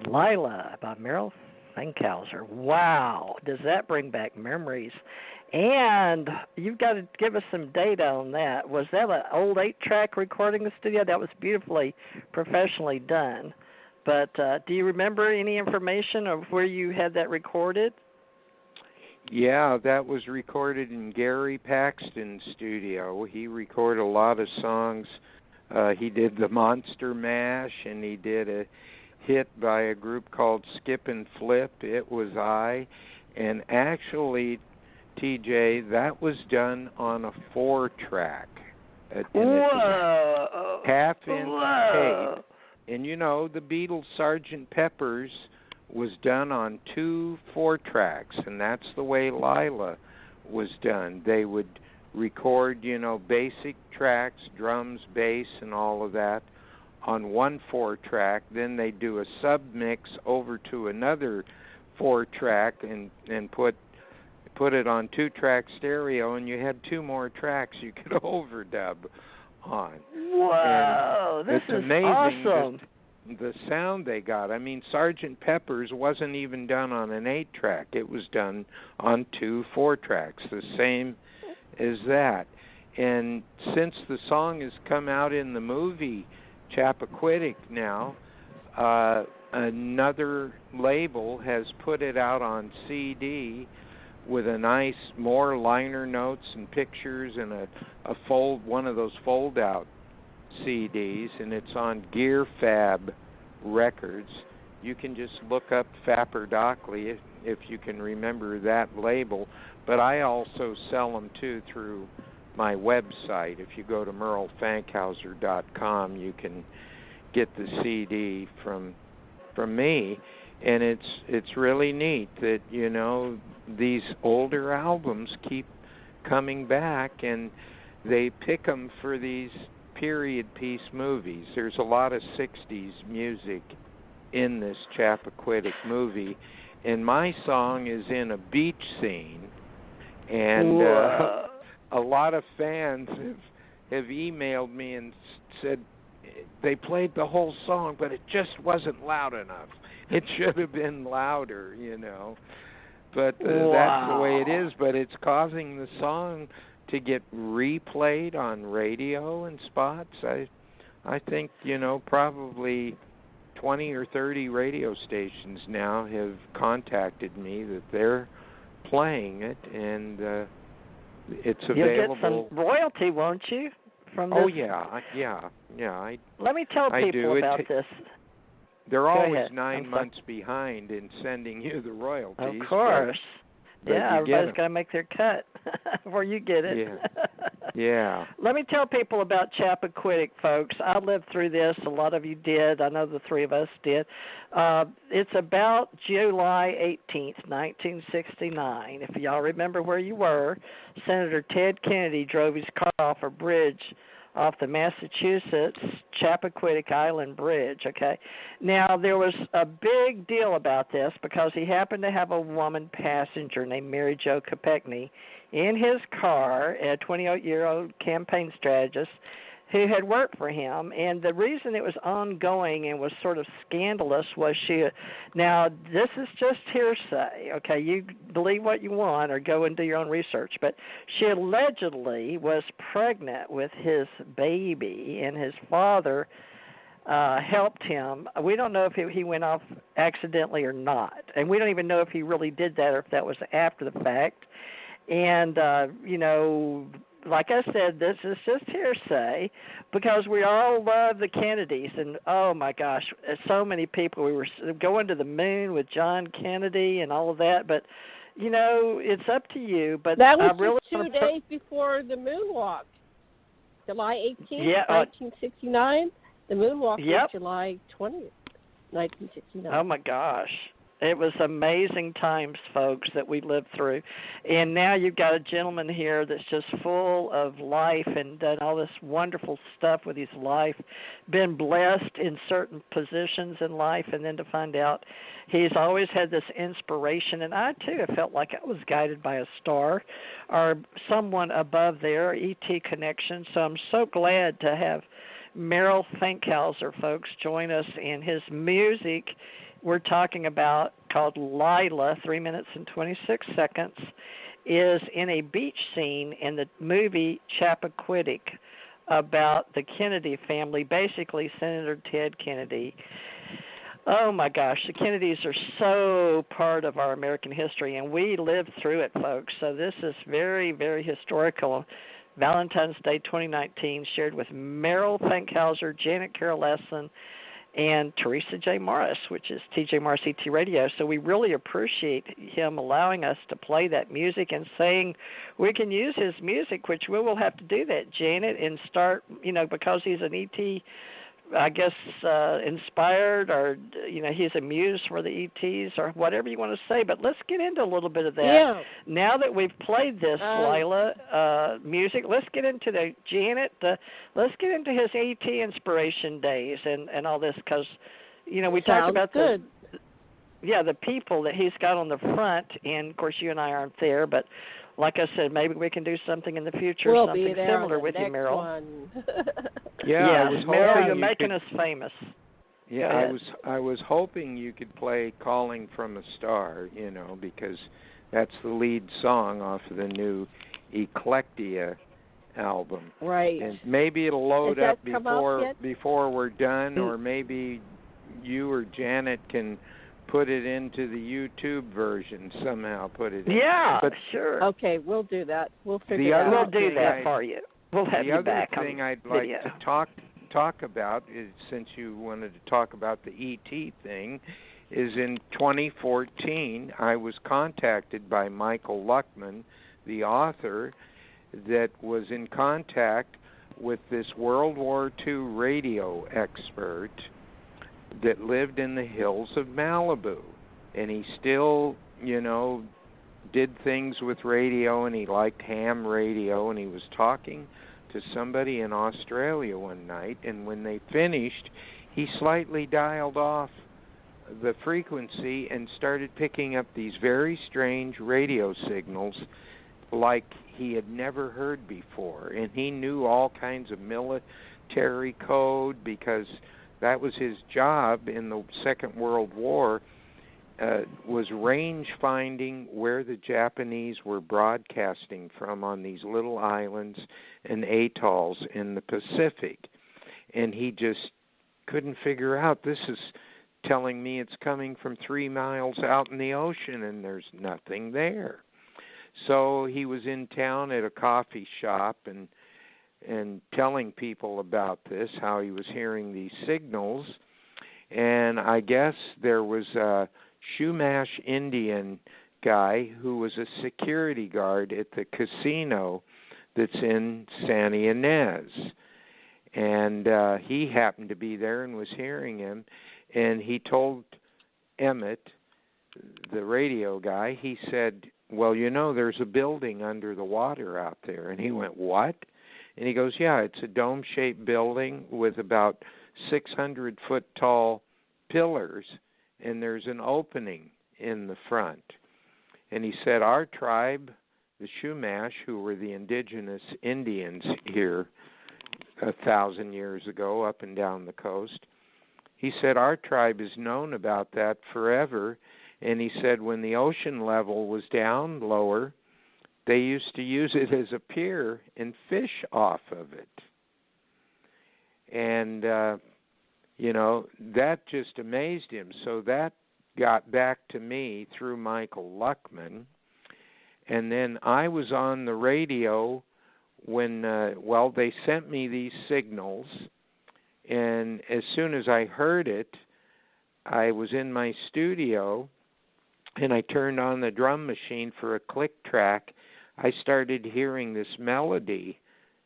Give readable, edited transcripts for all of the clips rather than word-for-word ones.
Lila by Merrel Fankhauser. Wow, does that bring back memories? And you've got to give us some data on that. Was that an old 8-track recording in the studio? That was beautifully, professionally done. But do you remember any information of where you had that recorded? Yeah, that was recorded in Gary Paxton's studio. He recorded a lot of songs. He did the Monster Mash, and he did a hit by a group called Skip and Flip, It Was I. And actually, TJ, that was done on a 4-track. Whoa! Half-inch tape. And you know, the Beatles' Sgt. Pepper's was done on 2 4-tracks, and that's the way Lila was done. They would record, you know, basic tracks, drums, bass, and all of that on 1 4-track. Then they'd do a submix over to another 4-track and put it on 2-track stereo, and you had 2 more tracks you could overdub on. Whoa, and this is amazing. Awesome. The sound they got. I mean, Sgt. Pepper's wasn't even done on an 8-track. It was done on 2 4-tracks, the same as that. And since the song has come out in the movie Chappaquiddick now, another label has put it out on CD with a nice, more liner notes and pictures and one of those fold-out CDs, and it's on Gear Fab Records. You can just look up Fapper Dockley if you can remember that label, but I also sell them too through my website. If you go to merrelfankhauser.com, you can get the CD from me, and it's really neat that, you know, these older albums keep coming back, and they pick them for these period piece movies. There's a lot of 60s music in this Chappaquiddick movie, and my song is in a beach scene, and a lot of fans have emailed me and said they played the whole song, but it just wasn't loud enough. It should have been louder, you know. But that's the way it is, but it's causing the song to get replayed on radio and spots. I think, you know, probably 20 or 30 radio stations now have contacted me that they're playing it, and it's available. You'll get some royalty, won't you, from this? Oh, yeah. Let me tell people about this. They're always 9 months behind in sending you the royalties. Of course. But everybody's got to make their cut before you get it. Yeah. Let me tell people about Chappaquiddick, folks. I lived through this. A lot of you did. I know the 3 of us did. It's about July 18th, 1969. If y'all remember where you were, Senator Ted Kennedy drove his car off a bridge off the Massachusetts Chappaquiddick Island Bridge, okay? Now, there was a big deal about this because he happened to have a woman passenger named Mary Jo Kopechne in his car, a 28-year-old campaign strategist who had worked for him, and the reason it was ongoing and was sort of scandalous was now this is just hearsay, okay, you believe what you want or go and do your own research, but she allegedly was pregnant with his baby, and his father helped him. We don't know if he went off accidentally or not, and we don't even know if he really did that or if that was after the fact, and, you know, like I said, this is just hearsay because we all love the Kennedys. And, oh, my gosh, so many people. We were going to the moon with John Kennedy and all of that. But, you know, it's up to you. But that was just 2 days before the moonwalk, July 18th, 1969. The moonwalk was July 20th, 1969. Oh, my gosh. It was amazing times, folks, that we lived through. And now you've got a gentleman here that's just full of life and done all this wonderful stuff with his life, been blessed in certain positions in life, and then to find out he's always had this inspiration. And I, too, have felt like I was guided by a star or someone above there, ET connection. So I'm so glad to have Merrel Fankhauser, folks, join us, and his music we're talking about, called Lila, 3 minutes and 26 seconds, is in a beach scene in the movie Chappaquiddick about the Kennedy family, basically Senator Ted Kennedy. Oh my gosh, the Kennedys are so part of our American history, and we lived through it, folks. So this is very, very historical. Valentine's Day 2019, shared with Merrel, Fankhauser, Janet Carroll Lessin, and Theresa J. Morris, which is TJ Morris ET Radio. So we really appreciate him allowing us to play that music and saying we can use his music, which we will have to do that, Janet, and start, because he's an ET, I guess, inspired, or, he's a muse for the ETs, or whatever you want to say. But let's get into a little bit of that. Yeah. Now that we've played this, Lila, music, let's get into let's get into his ET inspiration days and all this, because, we talked about the people that he's got on the front, and, of course, you and I aren't there, but like I said, maybe we can do something in the future, something similar with you, Merrel. Yeah, Merrel, you're making us famous. Yeah, I was hoping you could play "Calling from a Star," because that's the lead song off of the new Eclectia album. Right. And maybe it'll load up before we're done, or maybe you or Janet can put it into the YouTube version somehow. Yeah, sure. Okay, we'll do that. We'll figure it out. We'll do that for you. We'll have you back. The other thing I'd like to talk about is, since you wanted to talk about the ET thing, is in 2014 I was contacted by Michael Luckman, the author, that was in contact with this World War II radio expert that lived in the hills of Malibu, and he still, did things with radio, and he liked ham radio, and he was talking to somebody in Australia one night, and when they finished, he slightly dialed off the frequency and started picking up these very strange radio signals like he had never heard before, and he knew all kinds of military code, because that was his job in the Second World War, was range finding where the Japanese were broadcasting from on these little islands and atolls in the Pacific. And he just couldn't figure out, this is telling me it's coming from 3 miles out in the ocean and there's nothing there. So he was in town at a coffee shop and telling people about this, how he was hearing these signals. And I guess there was a Chumash Indian guy who was a security guard at the casino that's in Santa Ynez. And he happened to be there and was hearing him. And he told Emmett, the radio guy, he said, well, there's a building under the water out there. And he went, what? And he goes, yeah, it's a dome-shaped building with about 600-foot tall pillars, and there's an opening in the front. And he said, our tribe, the Chumash, who were the indigenous Indians here 1,000 years ago up and down the coast, he said, our tribe has known about that forever. And he said, when the ocean level was down lower, they used to use it as a pier and fish off of it. And, that just amazed him. So that got back to me through Michael Luckman. And then I was on the radio when, they sent me these signals. And as soon as I heard it, I was in my studio and I turned on the drum machine for a click track. I started hearing this melody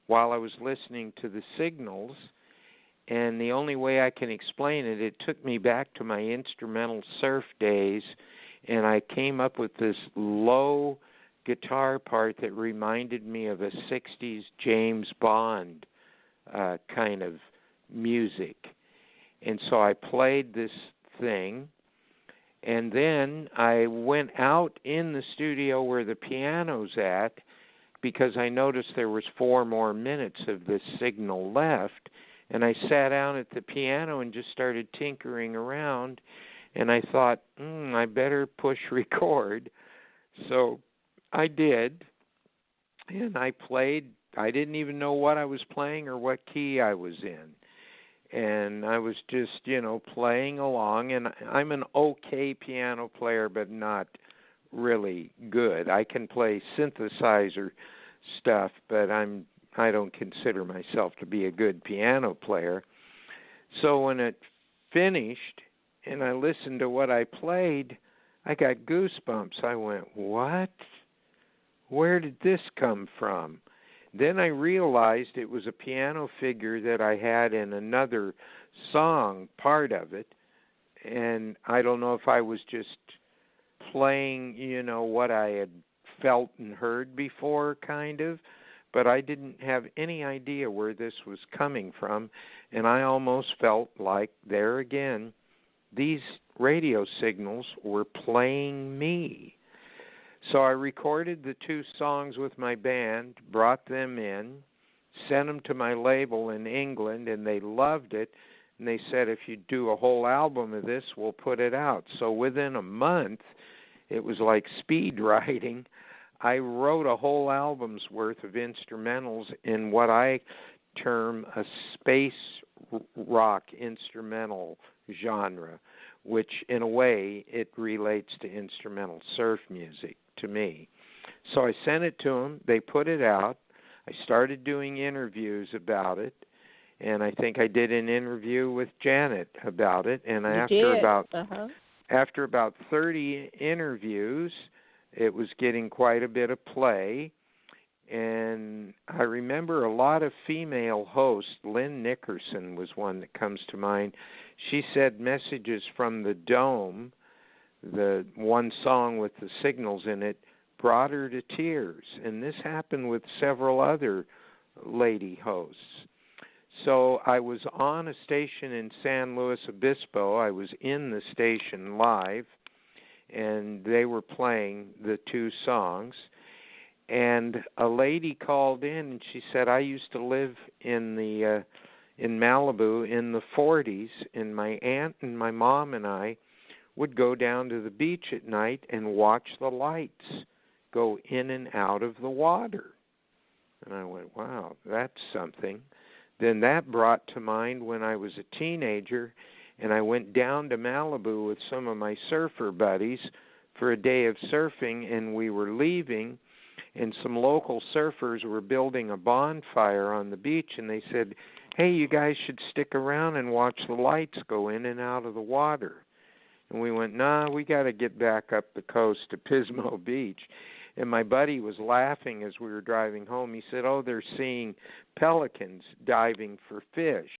while I was listening to the signals, and the only way I can explain it, it took me back to my instrumental surf days, and I came up with this low guitar part that reminded me of a 60s James Bond kind of music. And so I played this thing, and then I went out in the studio where the piano's at, because I noticed there was 4 more minutes of this signal left, and I sat down at the piano and just started tinkering around, And I thought, I better push record. So I did, and I played. I didn't even know what I was playing or what key I was in. And I was just, playing along. And I'm an okay piano player, but not really good. I can play synthesizer stuff, but I don't consider myself to be a good piano player. So when it finished and I listened to what I played, I got goosebumps. I went, what? Where did this come from? Then I realized it was a piano figure that I had in another song, part of it. And I don't know if I was just playing, what I had felt and heard before, kind of. But I didn't have any idea where this was coming from. And I almost felt like, there again, these radio signals were playing me. So I recorded the 2 songs with my band, brought them in, sent them to my label in England, and they loved it. And they said, if you do a whole album of this, we'll put it out. So within a month, it was like speed writing. I wrote a whole album's worth of instrumentals in what I term a space rock instrumental genre, which in a way it relates to instrumental surf music to me. So I sent it to them. They put it out. I started doing interviews about it, and I think I did an interview with Janet about it. And after about 30 interviews, it was getting quite a bit of play. And I remember a lot of female hosts. Lynn Nickerson was one that comes to mind. She said Messages from the Dome, the one song with the signals in it, brought her to tears. And this happened with several other lady hosts. So I was on a station in San Luis Obispo. I was in the station live, and they were playing the 2 songs. And a lady called in, and she said, I used to live in Malibu in the 40s, and my aunt and my mom and I would go down to the beach at night and watch the lights go in and out of the water. And I went, wow, that's something. Then that brought to mind when I was a teenager, and I went down to Malibu with some of my surfer buddies for a day of surfing, and we were leaving, and some local surfers were building a bonfire on the beach, and they said, hey, you guys should stick around and watch the lights go in and out of the water. And we went, nah, we got to get back up the coast to Pismo Beach. And my buddy was laughing as we were driving home. He said, oh, they're seeing pelicans diving for fish.